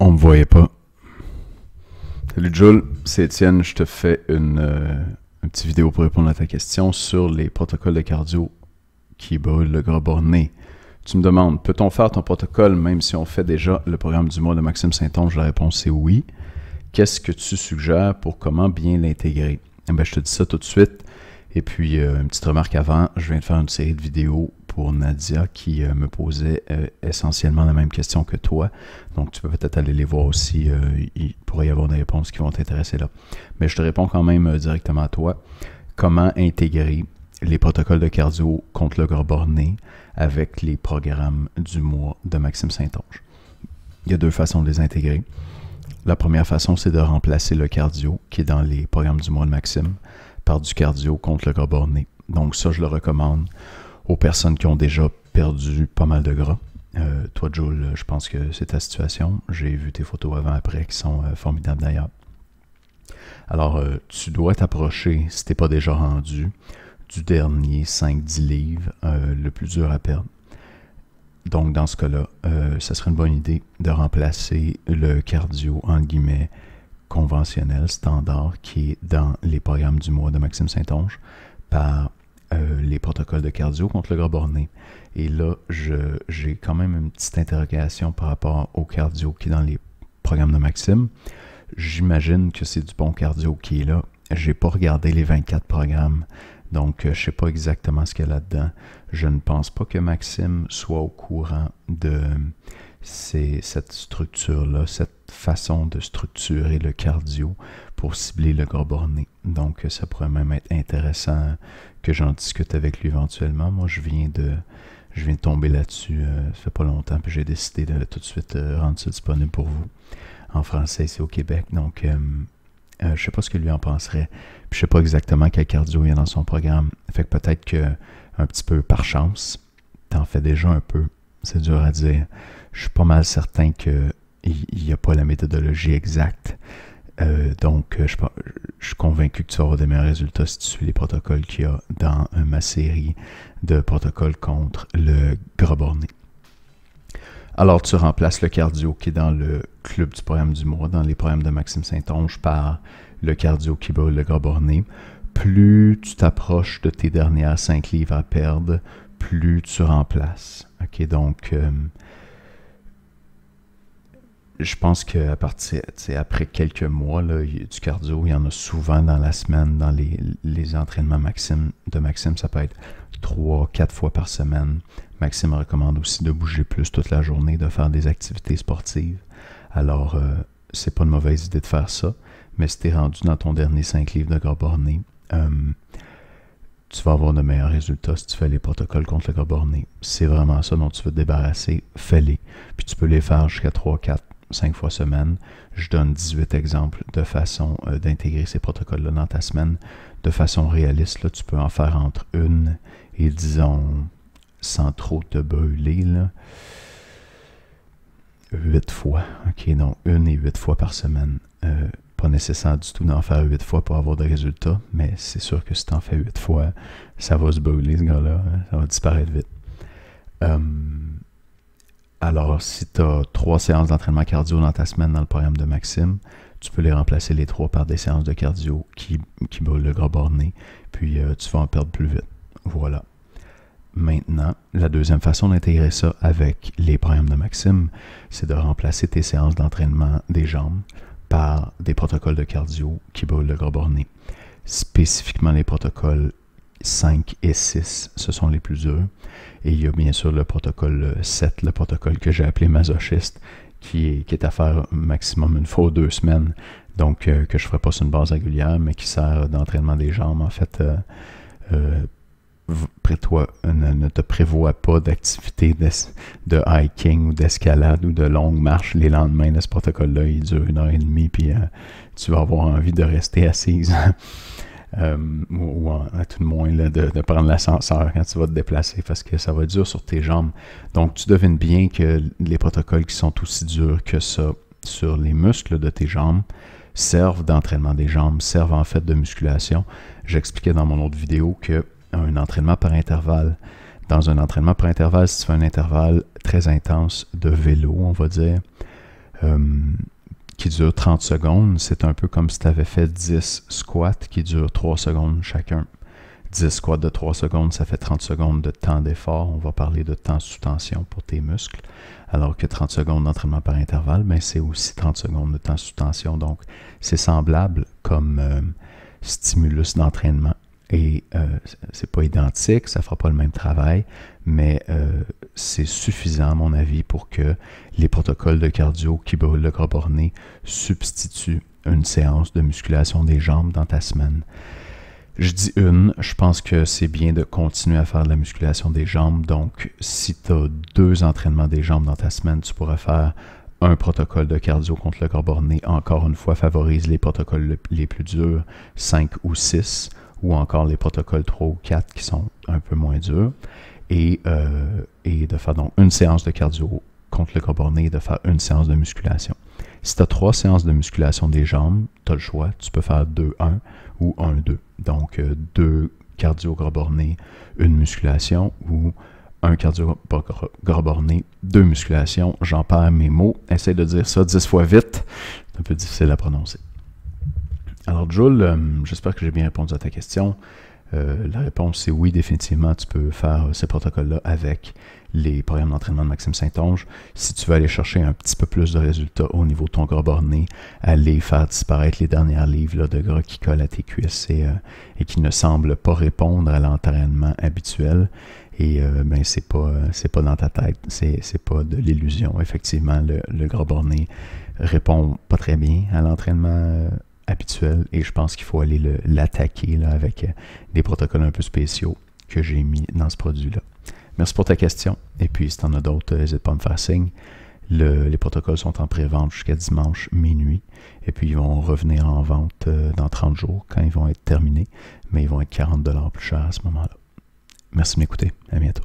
On me voyait pas. Salut Jules, c'est Étienne. Je te fais une petite vidéo pour répondre à ta question sur les protocoles de cardio qui brûlent le gras borné. Tu me demandes, peut-on faire ton protocole même si on fait déjà le programme du mois de Maxime Saint-Onge? La réponse est oui. Qu'est-ce que tu suggères pour comment bien l'intégrer? Je te dis ça tout de suite. Et puis, une petite remarque avant, je viens de faire une série de vidéos pour Nadia qui me posait essentiellement la même question que toi. Donc, tu peux peut-être aller les voir aussi. Il pourrait y avoir des réponses qui vont t'intéresser là. Mais je te réponds quand même directement à toi. Comment intégrer les protocoles de cardio contre le gras borné avec les programmes du mois de Maxime Saint-Onge? Il y a deux façons de les intégrer. La première façon, c'est de remplacer le cardio qui est dans les programmes du mois de Maxime par du cardio contre le gras borné. Donc ça, je le recommande aux personnes qui ont déjà perdu pas mal de gras. Toi, Jules, je pense que c'est ta situation. J'ai vu tes photos avant-après qui sont formidables d'ailleurs. Alors, tu dois t'approcher, si tu n'es pas déjà rendu, du dernier 5-10 livres, le plus dur à perdre. Donc, dans ce cas-là, ça serait une bonne idée de remplacer le cardio, entre guillemets, conventionnel, standard, qui est dans les programmes du mois de Maxime Saint-Onge, par les protocoles de cardio contre le gras borné. Et là, j'ai quand même une petite interrogation par rapport au cardio qui est dans les programmes de Maxime. J'imagine que c'est du bon cardio qui est là. Je n'ai pas regardé les 24 programmes, donc je ne sais pas exactement ce qu'il y a là-dedans. Je ne pense pas que Maxime soit au courant de cette structure-là, cette façon de structurer le cardio pour cibler le gras borné. Donc, ça pourrait même être intéressant que j'en discute avec lui éventuellement. Moi, je viens de tomber là-dessus, ça fait pas longtemps, puis j'ai décidé de tout de suite rendre ça disponible pour vous. En français, c'est au Québec, donc je ne sais pas ce que lui en penserait. Puis je sais pas exactement quel cardio il y a dans son programme. Fait que peut-être que un petit peu par chance, t'en fais déjà un peu. C'est dur à dire. Je suis pas mal certain qu'il n'y a pas la méthodologie exacte. Donc, je suis convaincu que tu vas avoir des meilleurs résultats si tu suis les protocoles qu'il y a dans ma série de protocoles contre le gras borné. Alors, tu remplaces le cardio qui est dans le club du programme du mois, dans les programmes de Maxime Saint-Onge, par le cardio qui brûle le gras borné. Plus tu t'approches de tes dernières 5 livres à perdre, plus tu remplaces. OK, donc, je pense qu'à partir, après quelques mois, là, du cardio, il y en a souvent dans la semaine, dans les entraînements de Maxime, ça peut être 3-4 fois par semaine. Maxime recommande aussi de bouger plus toute la journée, de faire des activités sportives. Alors, c'est pas une mauvaise idée de faire ça, mais si tu es rendu dans ton dernier 5 livres de gras borné, tu vas avoir de meilleurs résultats si tu fais les protocoles contre le gras borné. Si c'est vraiment ça dont tu veux te débarrasser, fais-les. Puis tu peux les faire jusqu'à 3-4-5 fois semaine. Je donne 18 exemples de façon d'intégrer ces protocoles-là dans ta semaine. De façon réaliste, là, tu peux en faire entre 1 et, disons, sans trop te brûler, là, 8 fois. OK, donc 1 et 8 fois par semaine. Pas nécessaire du tout d'en faire 8 fois pour avoir des résultats, mais c'est sûr que si tu en fais 8 fois, ça va se brûler, ce gars-là. Hein, ça va disparaître vite. Alors, si tu as 3 séances d'entraînement cardio dans ta semaine dans le programme de Maxime, tu peux les remplacer les 3 par des séances de cardio qui brûlent le gras borné, puis tu vas en perdre plus vite. Voilà. Maintenant, la deuxième façon d'intégrer ça avec les programmes de Maxime, c'est de remplacer tes séances d'entraînement des jambes par des protocoles de cardio qui brûlent le gras borné. Spécifiquement les protocoles 5 et 6, ce sont les plus durs. Et il y a bien sûr le protocole 7, le protocole que j'ai appelé masochiste, qui est à faire maximum une fois ou 2 semaines, donc que je ne ferai pas sur une base régulière, mais qui sert d'entraînement des jambes. En fait, toi ne te prévois pas d'activité de hiking ou d'escalade ou de longue marche les lendemains de ce protocole-là. Il dure 1h30, puis tu vas avoir envie de rester assise. Ou à tout le moins là, de prendre l'ascenseur quand tu vas te déplacer parce que ça va être dur sur tes jambes. Donc, tu devines bien que les protocoles qui sont aussi durs que ça sur les muscles de tes jambes servent d'entraînement des jambes, servent en fait de musculation. J'expliquais dans mon autre vidéo que un entraînement par intervalle. Dans un entraînement par intervalle, si tu fais un intervalle très intense de vélo, on va dire, qui dure 30 secondes. C'est un peu comme si tu avais fait 10 squats qui durent 3 secondes chacun. 10 squats de 3 secondes, ça fait 30 secondes de temps d'effort. On va parler de temps sous tension pour tes muscles. Alors que 30 secondes d'entraînement par intervalle, ben c'est aussi 30 secondes de temps sous tension. Donc, c'est semblable comme stimulus d'entraînement. Et c'est pas identique, ça fera pas le même travail, mais c'est suffisant à mon avis pour que les protocoles de cardio qui brûlent le gras borné substituent une séance de musculation des jambes dans ta semaine. Je dis je pense que c'est bien de continuer à faire de la musculation des jambes. Donc, si tu as 2 entraînements des jambes dans ta semaine, tu pourrais faire un protocole de cardio contre le gras borné. Encore une fois, favorise les protocoles les plus durs, 5 ou 6, ou encore les protocoles 3 ou 4 qui sont un peu moins durs. Et de faire donc une séance de cardio contre le gras borné et de faire une séance de musculation. Si tu as 3 séances de musculation des jambes, tu as le choix. Tu peux faire 2-1 ou 1-2. Donc, 2 cardio gras borné, une musculation, ou 1 cardio gras borné, 2 musculations. J'en perds mes mots. Essaye de dire ça 10 fois vite. C'est un peu difficile à prononcer. Alors, Jules, j'espère que j'ai bien répondu à ta question. La réponse, c'est oui, définitivement, tu peux faire ces protocoles-là avec les programmes d'entraînement de Maxime Saint-Onge. Si tu veux aller chercher un petit peu plus de résultats au niveau de ton gras borné, aller faire disparaître les dernières livres là, de gras qui collent à tes cuisses et qui ne semblent pas répondre à l'entraînement habituel. Et ben c'est pas dans ta tête, c'est pas de l'illusion. Effectivement, le gras borné répond pas très bien à l'entraînement habituel et je pense qu'il faut aller l'attaquer avec des protocoles un peu spéciaux que j'ai mis dans ce produit-là. Merci pour ta question. Et puis, si tu en as d'autres, n'hésite pas à me faire signe. Les protocoles sont en pré-vente jusqu'à dimanche minuit. Et puis, ils vont revenir en vente dans 30 jours quand ils vont être terminés. Mais ils vont être 40$ plus chers à ce moment-là. Merci de m'écouter. À bientôt.